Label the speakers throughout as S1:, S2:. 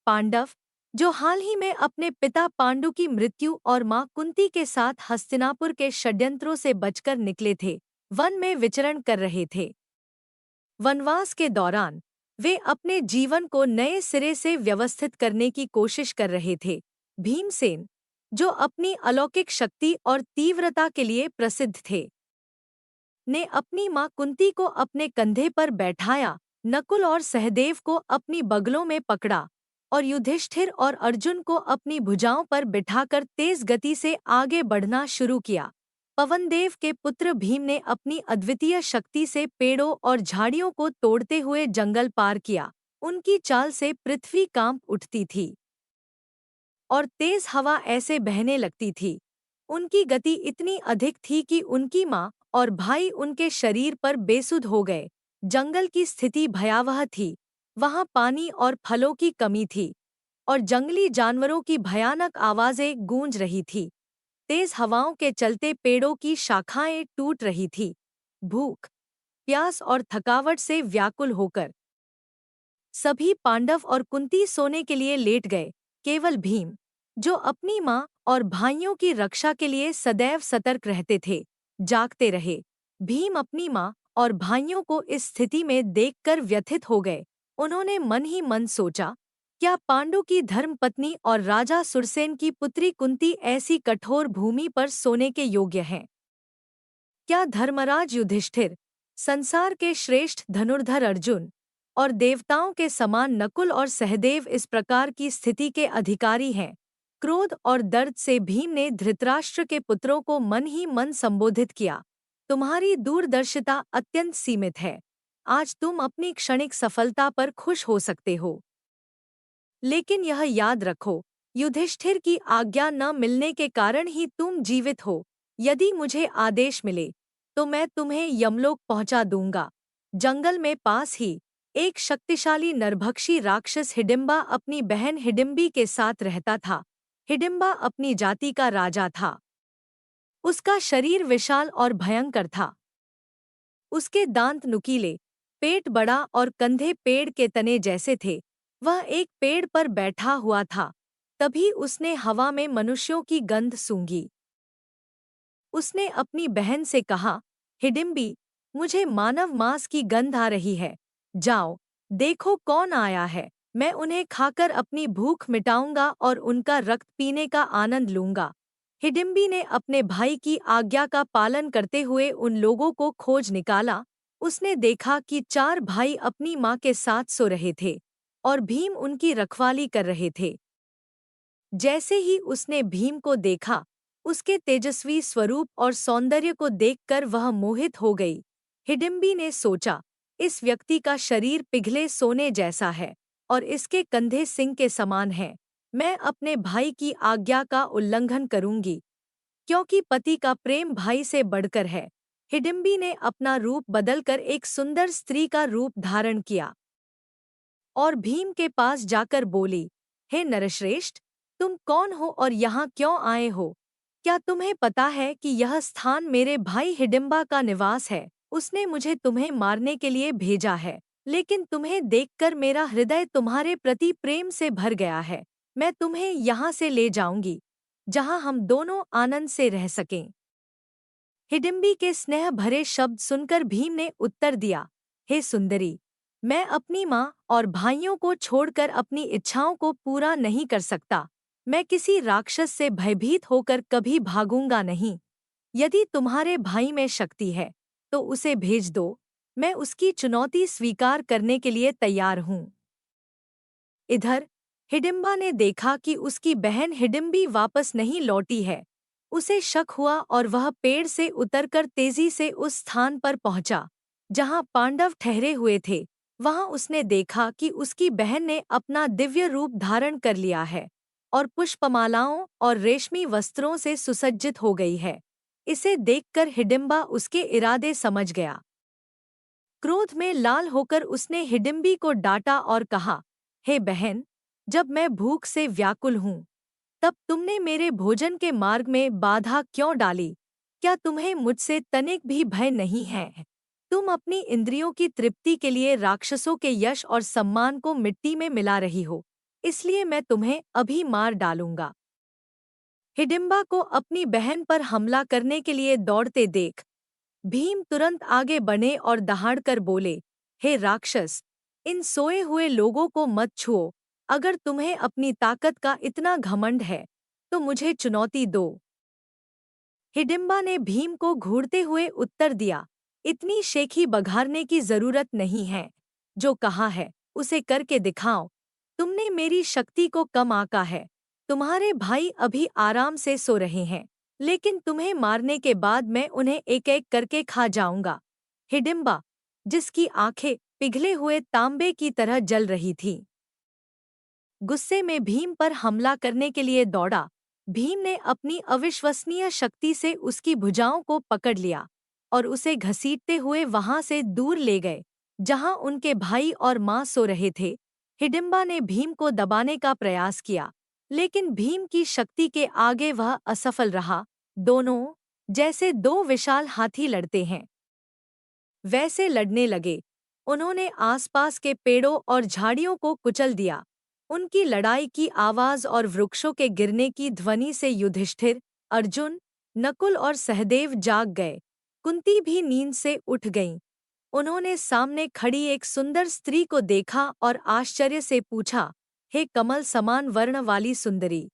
S1: पांडव, जो हाल ही में अपने पिता पांडु की मृत्यु और मां कुंती के साथ हस्तिनापुर के षड्यंत्रों से बचकर निकले थे, वन में विचरण कर रहे थे। वनवास के दौरान वे अपने जीवन को नए सिरे से व्यवस्थित करने की कोशिश कर रहे थे। भीमसेन, जो अपनी अलौकिक शक्ति और तीव्रता के लिए प्रसिद्ध थे, ने अपनी मां कुंती को अपने कंधे पर बैठाया, नकुल और सहदेव को अपनी बगलों में पकड़ा और युधिष्ठिर और अर्जुन को अपनी भुजाओं पर बिठाकर तेज गति से आगे बढ़ना शुरू किया। पवनदेव के पुत्र भीम ने अपनी अद्वितीय शक्ति से पेड़ों और झाड़ियों को तोड़ते हुए जंगल पार किया। उनकी चाल से पृथ्वी कांप उठती थी और तेज हवा ऐसे बहने लगती थी। उनकी गति इतनी अधिक थी कि उनकी मां और भाई उनके शरीर पर बेसुध हो गए। जंगल की स्थिति भयावह थी। वहां पानी और फलों की कमी थी और जंगली जानवरों की भयानक आवाजें गूंज रही थी। तेज हवाओं के चलते पेड़ों की शाखाएं टूट रही थी। भूख, प्यास और थकावट से व्याकुल होकर सभी पांडव और कुंती सोने के लिए लेट गए। केवल भीम, जो अपनी मां और भाइयों की रक्षा के लिए सदैव सतर्क रहते थे, जागते रहे। भीम अपनी मां और भाइयों को इस स्थिति में देखकर व्यथित हो गए। उन्होंने मन ही मन सोचा, क्या पांडु की धर्मपत्नी और राजा सुरसेन की पुत्री कुंती ऐसी कठोर भूमि पर सोने के योग्य हैं? क्या धर्मराज युधिष्ठिर, संसार के श्रेष्ठ धनुर्धर अर्जुन और देवताओं के समान नकुल और सहदेव इस प्रकार की स्थिति के अधिकारी हैं? क्रोध और दर्द से भीम ने धृतराष्ट्र के पुत्रों को मन ही मन संबोधित किया। तुम्हारी दूरदर्शिता अत्यंत सीमित है। आज तुम अपनी क्षणिक सफलता पर खुश हो सकते हो, लेकिन यह याद रखो, युधिष्ठिर की आज्ञा न मिलने के कारण ही तुम जीवित हो। यदि मुझे आदेश मिले तो मैं तुम्हें यमलोक पहुंचा दूंगा। जंगल में पास ही एक शक्तिशाली नरभक्षी राक्षस हिडिंबा अपनी बहन हिडिंबी के साथ रहता था। हिडिंबा अपनी जाति का राजा था। उसका शरीर विशाल और भयंकर था। उसके दांत नुकीले, पेट बड़ा और कंधे पेड़ के तने जैसे थे। वह एक पेड़ पर बैठा हुआ था। तभी उसने हवा में मनुष्यों की गंध सूंघी। उसने अपनी बहन से कहा, हिडिंबी, मुझे मानव मांस की गंध आ रही है। जाओ, देखो कौन आया है। मैं उन्हें खाकर अपनी भूख मिटाऊंगा और उनका रक्त पीने का आनंद लूंगा। हिडिंबी ने अपने भाई की आज्ञा का पालन करते हुए उन लोगों को खोज निकाला। उसने देखा कि 4 भाई अपनी मां के साथ सो रहे थे और भीम उनकी रखवाली कर रहे थे। जैसे ही उसने भीम को देखा, उसके तेजस्वी स्वरूप और सौंदर्य को देखकर वह मोहित हो गई। हिडिंबी ने सोचा, इस व्यक्ति का शरीर पिघले सोने जैसा है और इसके कंधे सिंह के समान हैं। मैं अपने भाई की आज्ञा का उल्लंघन करूंगी, क्योंकि पति का प्रेम भाई से बढ़कर है। हिडिंबी ने अपना रूप बदलकर एक सुंदर स्त्री का रूप धारण किया और भीम के पास जाकर बोली, हे नरश्रेष्ठ, तुम कौन हो और यहाँ क्यों आए हो? क्या तुम्हें पता है कि यह स्थान मेरे भाई हिडिंबा का निवास है? उसने मुझे तुम्हें मारने के लिए भेजा है, लेकिन तुम्हें देखकर मेरा हृदय तुम्हारे प्रति प्रेम से भर गया है। मैं तुम्हें यहाँ से ले जाऊंगी, जहाँ हम दोनों आनंद से रह सकें। हिडिंबी के स्नेह भरे शब्द सुनकर भीम ने उत्तर दिया, हे सुंदरी, मैं अपनी माँ और भाइयों को छोड़कर अपनी इच्छाओं को पूरा नहीं कर सकता। मैं किसी राक्षस से भयभीत होकर कभी भागूंगा नहीं। यदि तुम्हारे भाई में शक्ति है तो उसे भेज दो। मैं उसकी चुनौती स्वीकार करने के लिए तैयार हूँ। इधर हिडिंबा ने देखा कि उसकी बहन हिडिंबी वापस नहीं लौटी है। उसे शक हुआ और वह पेड़ से उतरकर तेजी से उस स्थान पर पहुंचा जहां पांडव ठहरे हुए थे। वहां उसने देखा कि उसकी बहन ने अपना दिव्य रूप धारण कर लिया है और पुष्पमालाओं और रेशमी वस्त्रों से सुसज्जित हो गई है। इसे देखकर हिडिंबा उसके इरादे समझ गया। क्रोध में लाल होकर उसने हिडिंबी को डांटा और कहा, हे बहन, जब मैं भूख से व्याकुल हूँ, तब तुमने मेरे भोजन के मार्ग में बाधा क्यों डाली? क्या तुम्हें मुझसे तनिक भी भय नहीं है? तुम अपनी इंद्रियों की तृप्ति के लिए राक्षसों के यश और सम्मान को मिट्टी में मिला रही हो। इसलिए मैं तुम्हें अभी मार डालूंगा। हिडिंबा को अपनी बहन पर हमला करने के लिए दौड़ते देख भीम तुरंत आगे बढ़े और दहाड़कर बोले, हे राक्षस, इन सोए हुए लोगों को मत छुओ। अगर तुम्हें अपनी ताकत का इतना घमंड है तो मुझे चुनौती दो। हिडिंबा ने भीम को घूरते हुए उत्तर दिया, इतनी शेखी बघारने की जरूरत नहीं है। जो कहा है उसे करके दिखाओ। तुमने मेरी शक्ति को कम आंका है। तुम्हारे भाई अभी आराम से सो रहे हैं, लेकिन तुम्हें मारने के बाद मैं उन्हें एक एक करके खा जाऊंगा। हिडिंबा, जिसकी आंखें पिघले हुए तांबे की तरह जल रही थीं, गुस्से में भीम पर हमला करने के लिए दौड़ा। भीम ने अपनी अविश्वसनीय शक्ति से उसकी भुजाओं को पकड़ लिया और उसे घसीटते हुए वहां से दूर ले गए जहां उनके भाई और मां सो रहे थे। हिडिंबा ने भीम को दबाने का प्रयास किया, लेकिन भीम की शक्ति के आगे वह असफल रहा। दोनों, जैसे दो विशाल हाथी लड़ते हैं, वैसे लड़ने लगे। उन्होंने आसपास के पेड़ों और झाड़ियों को कुचल दिया। उनकी लड़ाई की आवाज और वृक्षों के गिरने की ध्वनि से युधिष्ठिर, अर्जुन, नकुल और सहदेव जाग गए। कुंती भी नींद से उठ गईं। उन्होंने सामने खड़ी एक सुंदर स्त्री को देखा और आश्चर्य से पूछा, हे कमल समान वर्ण वाली सुंदरी,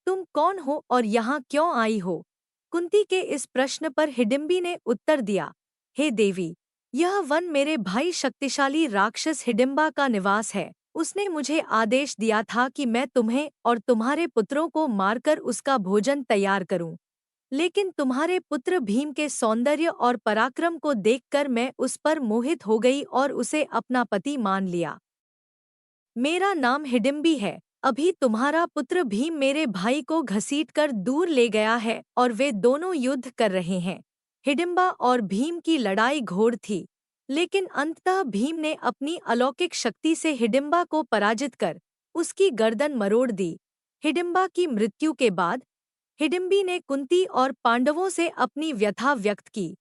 S1: तुम कौन हो और यहाँ क्यों आई हो? कुंती के इस प्रश्न पर हिडिंबी ने उत्तर दिया, हे देवी, यह वन मेरे भाई शक्तिशाली राक्षस हिडिंबा का निवास है। उसने मुझे आदेश दिया था कि मैं तुम्हें और तुम्हारे पुत्रों को मारकर उसका भोजन तैयार करूं। लेकिन तुम्हारे पुत्र भीम के सौंदर्य और पराक्रम को देखकर मैं उस पर मोहित हो गई और उसे अपना पति मान लिया। मेरा नाम हिडिंबी है। अभी तुम्हारा पुत्र भीम मेरे भाई को घसीटकर दूर ले गया है और वे दोनों युद्ध कर रहे हैं। हिडिंबा और भीम की लड़ाई घोर थी, लेकिन अंततः भीम ने अपनी अलौकिक शक्ति से हिडिंबा को पराजित कर उसकी गर्दन मरोड़ दी। हिडिंबा की मृत्यु के बाद हिडिंबी ने कुंती और पांडवों से अपनी व्यथा व्यक्त की।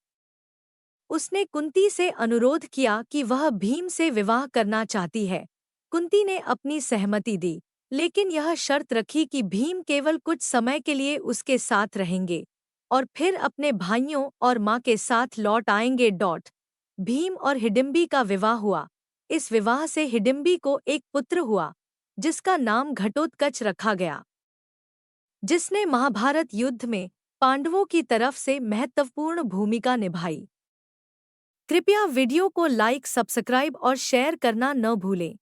S1: उसने कुंती से अनुरोध किया कि वह भीम से विवाह करना चाहती है। कुंती ने अपनी सहमति दी, लेकिन यह शर्त रखी कि भीम केवल कुछ समय के लिए उसके साथ रहेंगे और फिर अपने भाइयों और माँ के साथ लौट आएंगे। भीम और हिडिंबी का विवाह हुआ। इस विवाह से हिडिंबी को एक पुत्र हुआ, जिसका नाम घटोत्कच रखा गया, जिसने महाभारत युद्ध में पांडवों की तरफ से महत्वपूर्ण भूमिका निभाई। कृपया वीडियो को लाइक, सब्सक्राइब और शेयर करना न भूलें।